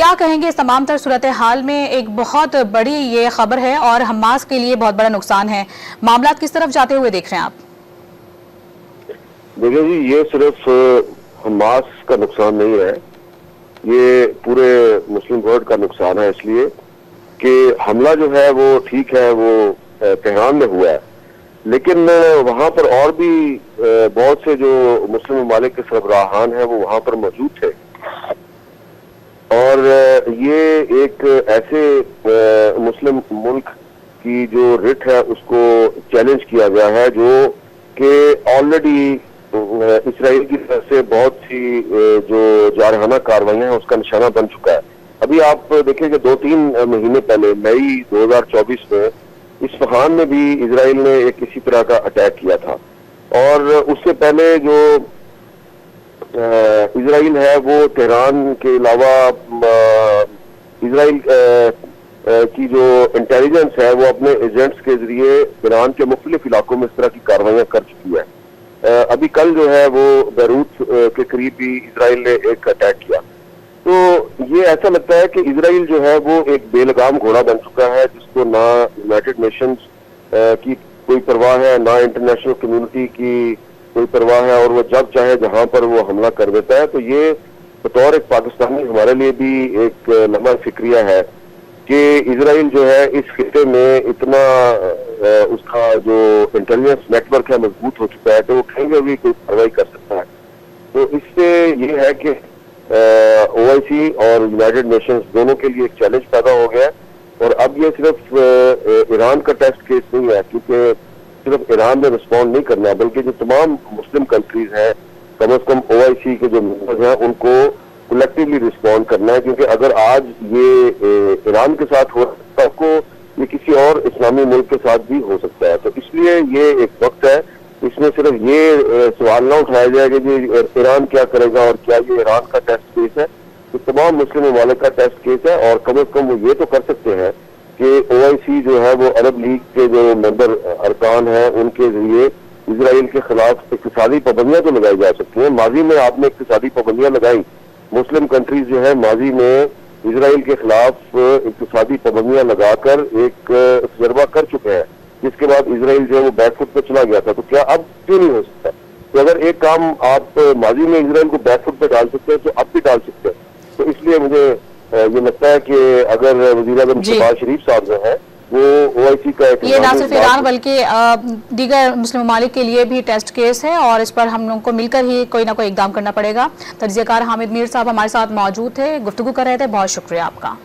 क्या कहेंगे इस तमाम तर सूरत हाल में? एक बहुत बड़ी ये खबर है और हमास के लिए बहुत बड़ा नुकसान है। मामला किस तरफ जाते हुए देख रहे हैं आप? देखिए जी, ये सिर्फ हमास का नुकसान नहीं है, ये पूरे मुस्लिम वर्ल्ड का नुकसान है। इसलिए कि हमला जो है वो ठीक है, वो तेहरान में हुआ है, लेकिन वहां पर और भी बहुत से जो मुस्लिम ममालिक के सरबराहान हैं वो वहां पर मौजूद थे। और ये एक ऐसे मुस्लिम मुल्क की जो रिट है उसको चैलेंज किया गया है, जो कि ऑलरेडी इसराइल की तरफ से बहुत सी जो जारहाना कार्रवाइयां हैं उसका निशाना बन चुका है। अभी आप देखें कि 2-3 महीने पहले मई 2024 में इस्फहान में भी इसराइल ने एक इसी तरह का अटैक किया था। और उससे पहले जो इसराइल है वो तेहरान के अलावा इसराइल की जो इंटेलिजेंस है वो अपने एजेंट्स के जरिए ईरान के मुख्तलिफ इलाकों में इस तरह की कार्रवाइयां कर चुकी है। अभी कल जो है वो बैरूत के करीब भी इसराइल ने एक अटैक किया। तो ये ऐसा लगता है कि इसराइल जो है वो एक बेलगाम घोड़ा बन चुका है, जिसको ना यूनाइटेड नेशंस की कोई परवाह है, ना इंटरनेशनल कम्युनिटी की कोई परवाह है, और वो जब चाहे जहां पर वो हमला कर देता है। तो ये बतौर एक पाकिस्तानी हमारे लिए भी एक लम्हा फिक्रिया है कि इसराइल जो है इस खिते में इतना उसका जो इंटेलिजेंस नेटवर्क है मजबूत हो चुका है कि वो कहीं पर भी कोई कार्रवाई कर सकता है। तो इससे ये है कि OIC और यूनाइटेड नेशंस दोनों के लिए एक चैलेंज पैदा हो गया है। और अब ये सिर्फ ईरान का टेस्ट केस नहीं है, क्योंकि सिर्फ ईरान ने रिस्पॉन्ड नहीं करना, बल्कि जो तमाम मुस्लिम कंट्रीज हैं, कम से कम OIC के जो मेंबर्स हैं उनको कलेक्टिवली रिस्पॉन्ड करना है। क्योंकि अगर आज ये ईरान के साथ हो सकता है तो ये किसी और इस्लामी मुल्क के साथ भी हो सकता है। तो इसलिए ये एक वक्त है, इसमें सिर्फ ये सवाल ना उठाया जाए कि जी ईरान क्या करेगा और क्या ये ईरान का टेस्ट केस है। तो तमाम मुस्लिम ममालिक का टेस्ट केस है, और कम से कम वो ये तो कर सकते हैं कि OIC जो है वो अरब लीग के जो मेंबर अरकान हैं उनके जरिए इसराइल के खिलाफ इक्तिसादी पाबंदियां तो लगाई जा सकती हैं। माजी में आपने इक्तिसादी पाबंदियां लगाई, मुस्लिम कंट्रीज जो है माजी में इसराइल के खिलाफ इक्तिसादी पाबंदियां लगाकर एक तजर्बा कर चुके हैं, जिसके बाद इसराइल जो है वो बैकफुट पे चला गया था। तो क्या अब क्यों नहीं हो सकता? तो अगर एक काम आप माजी में इसराइल को बैकफुट पे डाल सकते हैं तो अब भी डाल सकते हैं। तो इसलिए मुझे ये लगता है कि अगर वज़ीर-ए-आज़म शहबाज शरीफ साहब जो है वो OIC का एक ये ना सिर्फ ईरान बल्कि दीगर मुस्लिम ममालिक के लिए भी टेस्ट केस है, और इस पर हम लोगों को मिलकर ही कोई ना कोई इकदाम करना पड़ेगा। तज्ज़ियाकार हामिद मीर साहब हमारे साथ मौजूद थे, गुफ्तगू कर रहे थे। बहुत शुक्रिया आपका।